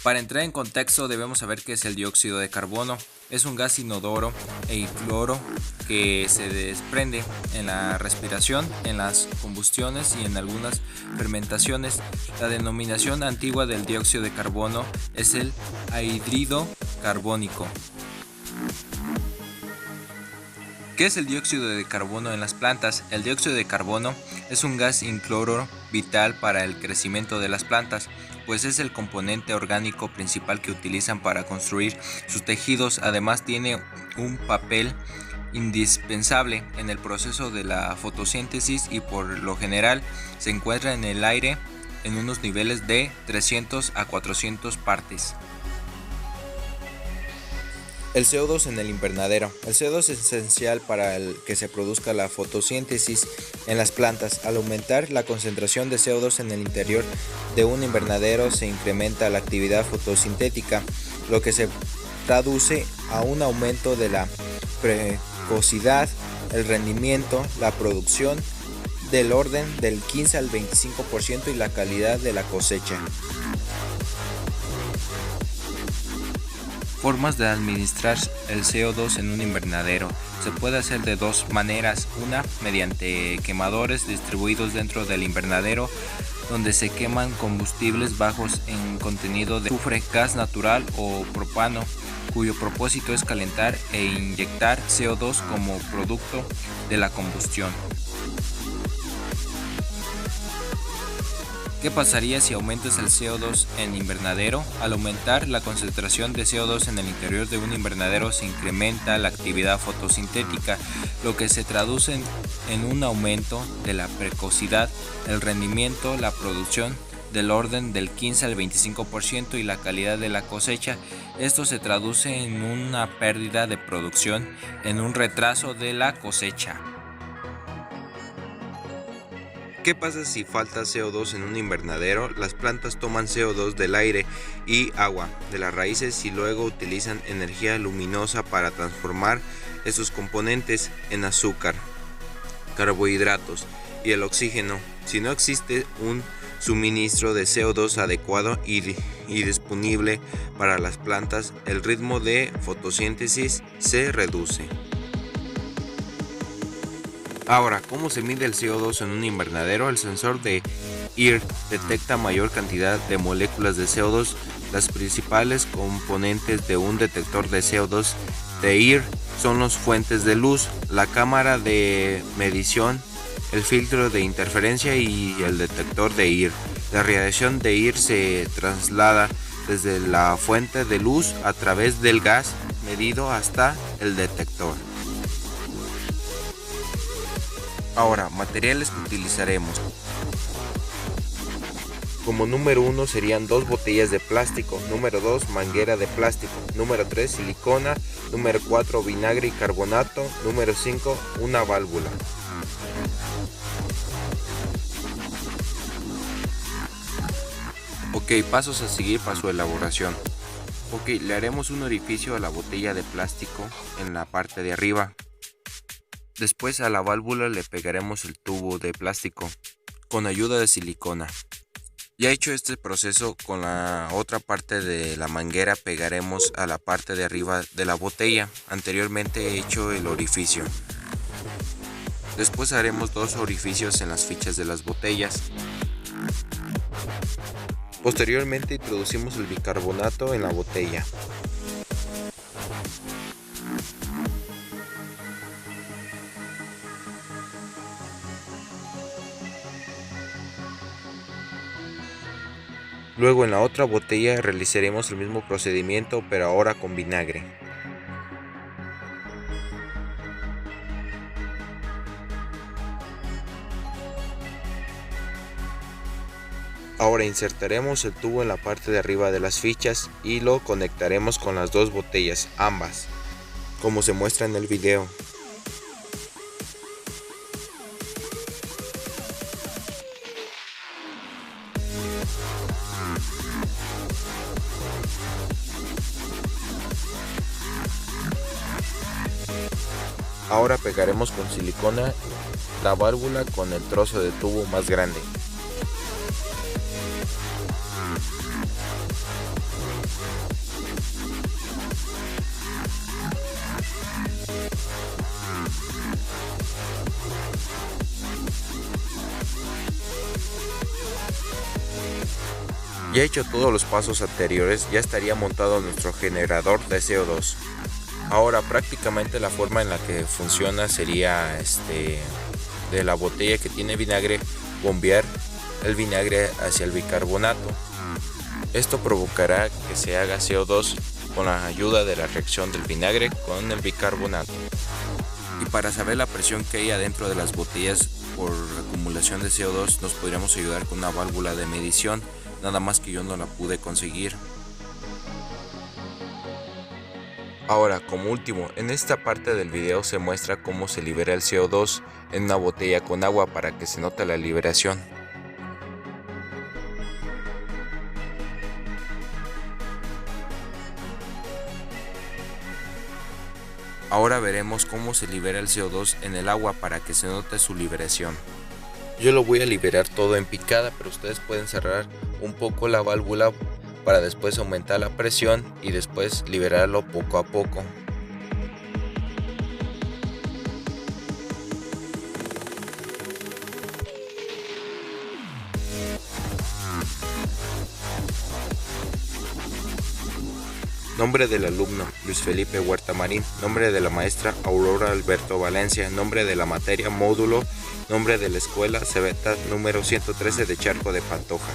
Para entrar en contexto debemos saber qué es el dióxido de carbono. Es un gas inodoro e incoloro que se desprende en la respiración, en las combustiones y en algunas fermentaciones. La denominación antigua del dióxido de carbono es el anhídrido carbónico. ¿Qué es el dióxido de carbono en las plantas? El dióxido de carbono es un gas incoloro vital para el crecimiento de las plantas, pues es el componente orgánico principal que utilizan para construir sus tejidos. Además tiene un papel indispensable en el proceso de la fotosíntesis y por lo general se encuentra en el aire en unos niveles de 300 a 400 partes. El CO2 en el invernadero. El CO2 es esencial para que se produzca la fotosíntesis en las plantas. Al aumentar la concentración de CO2 en el interior de un invernadero se incrementa la actividad fotosintética, lo que se traduce a un aumento de la precocidad, el rendimiento, la producción del orden del 15 al 25% y la calidad de la cosecha. Formas de administrar el CO2 en un invernadero. Se puede hacer de dos maneras. Una, mediante quemadores distribuidos dentro del invernadero, donde se queman combustibles bajos en contenido de azufre, gas natural o propano, cuyo propósito es calentar e inyectar CO2 como producto de la combustión. ¿Qué pasaría si aumentas el CO2 en invernadero? Al aumentar la concentración de CO2 en el interior de un invernadero se incrementa la actividad fotosintética, lo que se traduce en un aumento de la precocidad, el rendimiento, la producción del orden del 15 al 25% y la calidad de la cosecha. Esto se traduce en una pérdida de producción, en un retraso de la cosecha. ¿Qué pasa si falta CO2 en un invernadero? Las plantas toman CO2 del aire y agua de las raíces y luego utilizan energía luminosa para transformar esos componentes en azúcar, carbohidratos y el oxígeno. Si no existe un suministro de CO2 adecuado y disponible para las plantas, el ritmo de fotosíntesis se reduce. Ahora, ¿cómo se mide el CO2 en un invernadero? El sensor de EAR detecta mayor cantidad de moléculas de CO2. Las principales componentes de un detector de CO2 de EAR son las fuentes de luz, la cámara de medición, el filtro de interferencia y el detector de EAR. La radiación de EAR se traslada desde la fuente de luz a través del gas medido hasta el detector. Ahora, materiales que utilizaremos. Como número 1 serían 2 botellas de plástico, número 2 manguera de plástico, número 3 silicona, número 4 vinagre y carbonato, número 5 una válvula. Ok, pasos a seguir para su elaboración. Ok, le haremos un orificio a la botella de plástico en la parte de arriba. Después a la válvula le pegaremos el tubo de plástico con ayuda de silicona. Ya hecho este proceso, con la otra parte de la manguera pegaremos a la parte de arriba de la botella. Anteriormente he hecho el orificio. Después haremos 2 orificios en las fichas de las botellas. Posteriormente introducimos el bicarbonato en la botella. Luego en la otra botella realizaremos el mismo procedimiento, pero ahora con vinagre. Ahora insertaremos el tubo en la parte de arriba de las fichas y lo conectaremos con las 2 botellas, ambas, como se muestra en el video. Ahora pegaremos con silicona la válvula con el trozo de tubo más grande. Ya hecho todos los pasos anteriores, ya estaría montado nuestro generador de CO2. Ahora prácticamente la forma en la que funciona sería de la botella que tiene vinagre, bombear el vinagre hacia el bicarbonato. Esto provocará que se haga CO2 con la ayuda de la reacción del vinagre con el bicarbonato. Y para saber la presión que hay adentro de las botellas por acumulación de CO2 nos podríamos ayudar con una válvula de medición, nada más que yo no la pude conseguir. Ahora, como último, en esta parte del video se muestra cómo se libera el CO2 en una botella con agua para que se note la liberación. Ahora veremos cómo se libera el CO2 en el agua para que se note su liberación. Yo lo voy a liberar todo en picada, pero ustedes pueden cerrar un poco la válvula para después aumentar la presión y después liberarlo poco a poco. Nombre del alumno: Luis Felipe Huerta Marín. Nombre de la maestra: Aurora Alberto Valencia. Nombre de la materia: módulo. Nombre de la escuela: Cebeta número 113 de Charco de Pantoja.